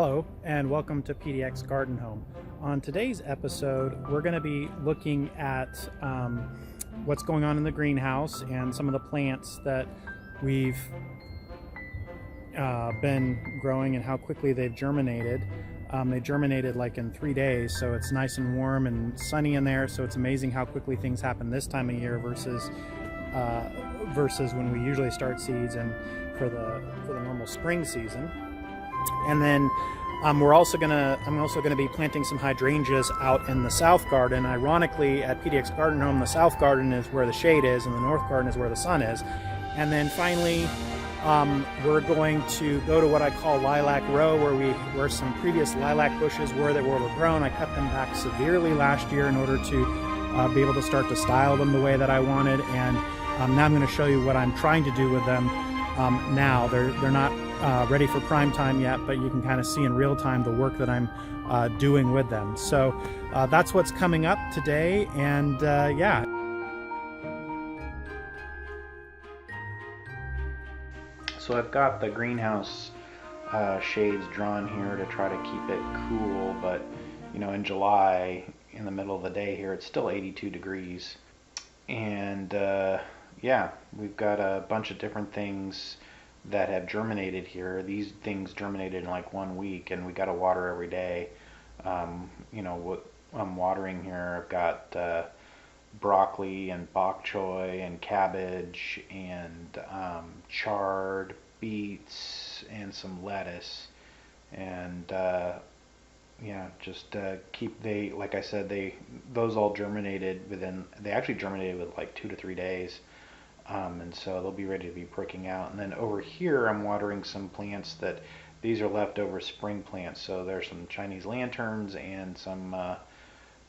Hello and welcome to PDX Garden Home. On today's episode, we're going to be looking at what's going on in the greenhouse and some of the plants that we've been growing and how quickly they've germinated. They germinated like in 3 days, so it's nice and warm and sunny in there. So it's amazing how quickly things happen this time of year versus when we usually start seeds and for the normal spring season. And then I'm also gonna be planting some hydrangeas out in the south garden. Ironically, at PDX Garden Home, the south garden is where the shade is, and the north garden is where the sun is. And then finally, we're going to go to what I call Lilac Row, where some previous lilac bushes were that were overgrown. I cut them back severely last year in order to be able to start to style them the way that I wanted. And now I'm going to show you what I'm trying to do with them now. They're not ready for prime time yet, but you can kind of see in real time the work that I'm doing with them. So that's what's coming up today, and yeah. So I've got the greenhouse shades drawn here to try to keep it cool, but you know, in July, in the middle of the day here, it's still 82 degrees. And yeah, we've got a bunch of different things that have germinated here. These things germinated in like 1 week, and we got to water every day. You know what I'm watering here, I've got broccoli and bok choy and cabbage and chard, beets, and some lettuce. And yeah, just like I said, those all germinated they actually germinated with like 2 to 3 days. And so they'll be ready to be pricking out. And then over here, I'm watering some plants these are leftover spring plants. So there's some Chinese lanterns and some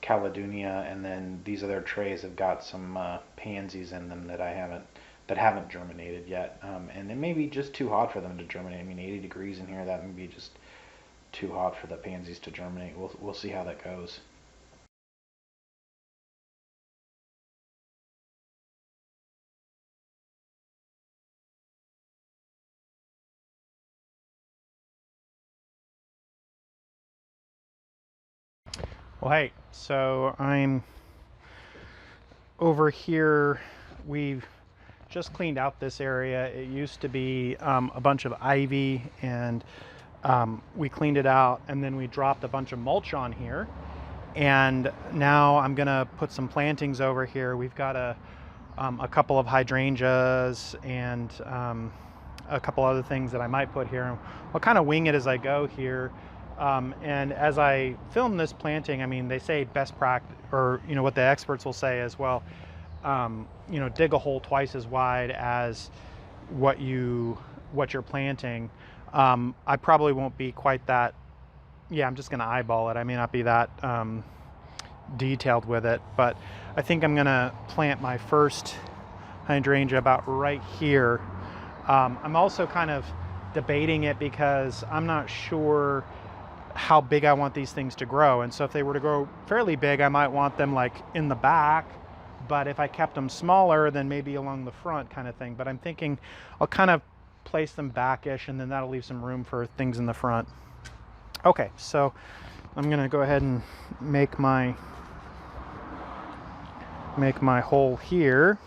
caledonia, and then these other trays have got some pansies in them that haven't germinated yet. And it may be just too hot for them to germinate. I mean, 80 degrees in here, that may be just too hot for the pansies to germinate. We'll see how that goes. Well, hey, so I'm over here. We've just cleaned out this area. It used to be a bunch of ivy, and we cleaned it out, and then we dropped a bunch of mulch on here. And now I'm gonna put some plantings over here. We've got a couple of hydrangeas and a couple other things that I might put here. I'll kind of wing it as I go here. And as I film this planting, I mean, they say best practice, or you know what the experts will say as well, you know, dig a hole twice as wide as what you're planting. I probably won't be quite that. Yeah, I'm just gonna eyeball it. I may not be that detailed with it, but I think I'm gonna plant my first hydrangea about right here. I'm also kind of debating it because I'm not sure how big I want these things to grow. And so if they were to grow fairly big, I might want them like in the back, but if I kept them smaller, then maybe along the front kind of thing. But I'm thinking I'll kind of place them backish, and then that'll leave some room for things in the front. Okay, so I'm gonna go ahead and make my hole here.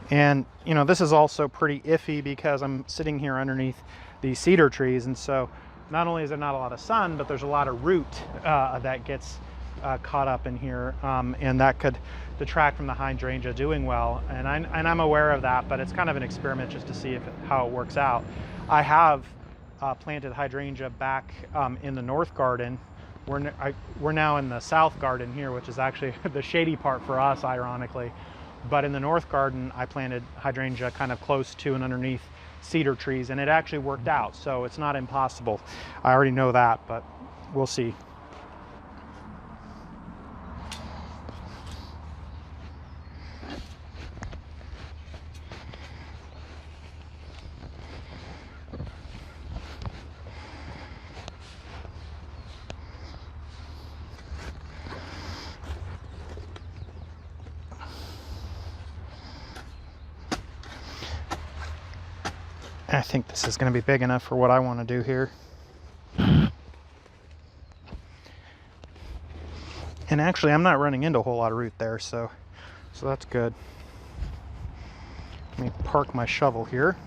And you know, this is also pretty iffy because I'm sitting here underneath these cedar trees, and so not only is there not a lot of sun, but there's a lot of root that gets caught up in here, and that could detract from the hydrangea doing well. And I'm aware of that, but it's kind of an experiment just to see how it works out. I have planted hydrangea back in the north garden. We're now in the south garden here, which is actually the shady part for us, ironically. But in the north garden, I planted hydrangea kind of close to and underneath cedar trees, and it actually worked out. So it's not impossible. I already know that, but we'll see. I think this is going to be big enough for what I want to do here. And actually, I'm not running into a whole lot of root there, so that's good. Let me park my shovel here.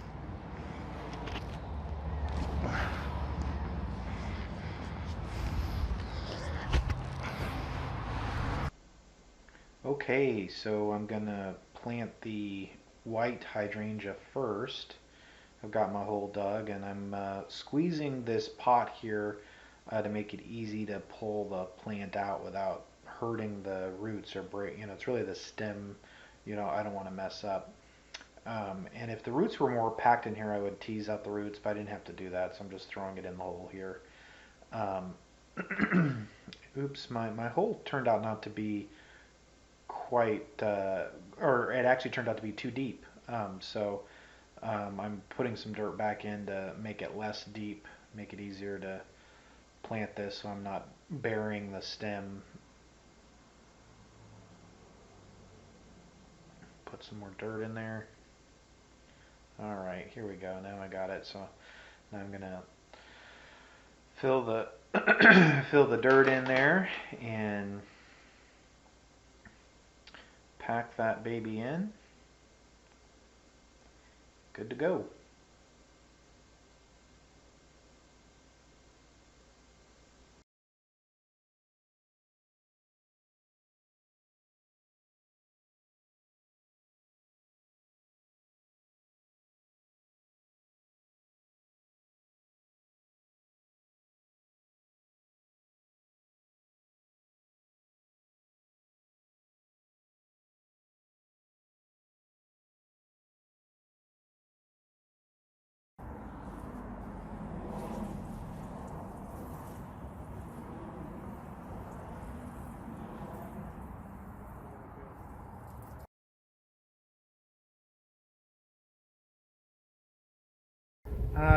Okay, so I'm gonna plant the white hydrangea first. I've got my hole dug, and I'm squeezing this pot here to make it easy to pull the plant out without hurting the roots or break. It's really the stem, I don't want to mess up. And if the roots were more packed in here, I would tease out the roots, but I didn't have to do that, so I'm just throwing it in the hole here. Oops, my hole turned out not to be quite, or it actually turned out to be too deep. I'm putting some dirt back in to make it less deep, make it easier to plant this so I'm not burying the stem. Put some more dirt in there. Alright, here we go. Now I got it. So now I'm going to fill the fill the dirt in there and pack that baby in. Good to go.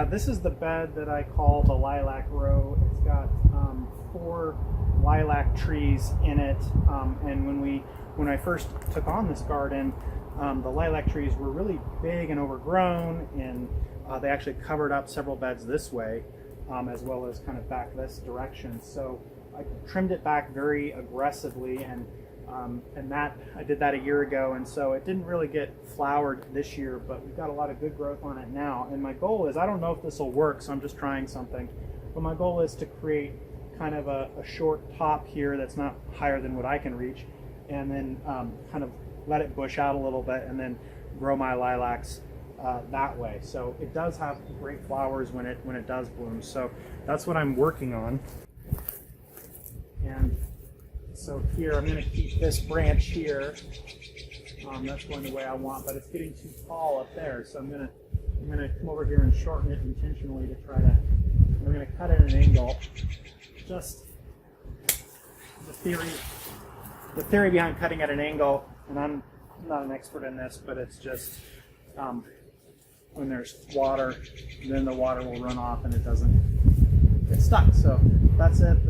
This is the bed that I call the lilac row. It's got 4 lilac trees in it, and when I first took on this garden, the lilac trees were really big and overgrown, and they actually covered up several beds this way, as well as kind of back this direction. So I trimmed it back very aggressively, and that I did that a year ago, and so it didn't really get flowered this year, but we've got a lot of good growth on it now. And my goal is, I don't know if this will work, so I'm just trying something, but my goal is to create kind of a short top here that's not higher than what I can reach, and then kind of let it bush out a little bit, and then grow my lilacs that way. So it does have great flowers when it does bloom. So that's what I'm working on. And so here, I'm going to keep this branch here. That's going the way I want, but it's getting too tall up there. So I'm going to come over here and shorten it intentionally to try to. We're going to cut at an angle. Just the theory behind cutting at an angle, and I'm not an expert in this, but it's just when there's water, then the water will run off and it doesn't get stuck. So that's it.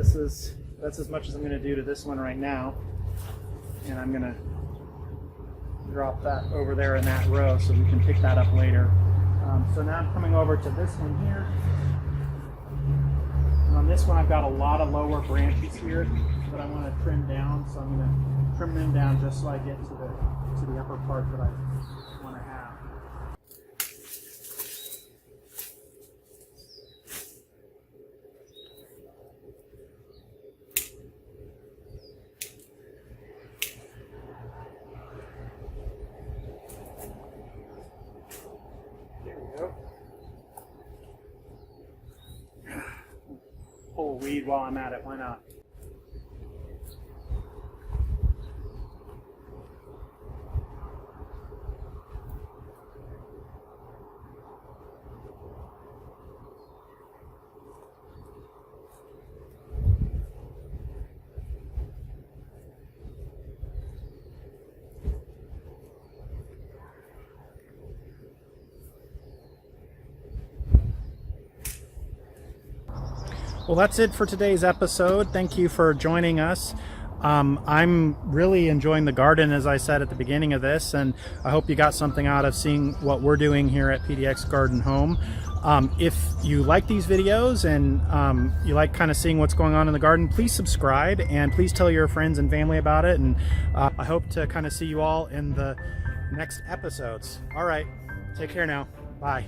That's as much as I'm going to do to this one right now, and I'm going to drop that over there in that row so we can pick that up later. So now I'm coming over to this one here, and on this one I've got a lot of lower branches here that I want to trim down, so I'm going to trim them down just so I get to the upper part that I want to have. Pull a weed while I'm at it, why not? Well, that's it for today's episode. Thank you for joining us. I'm really enjoying the garden, as I said at the beginning of this, and I hope you got something out of seeing what we're doing here at PDX Garden Home. If you like these videos and you like kind of seeing what's going on in the garden, please subscribe and please tell your friends and family about it. And I hope to kind of see you all in the next episodes. All right, take care now. Bye.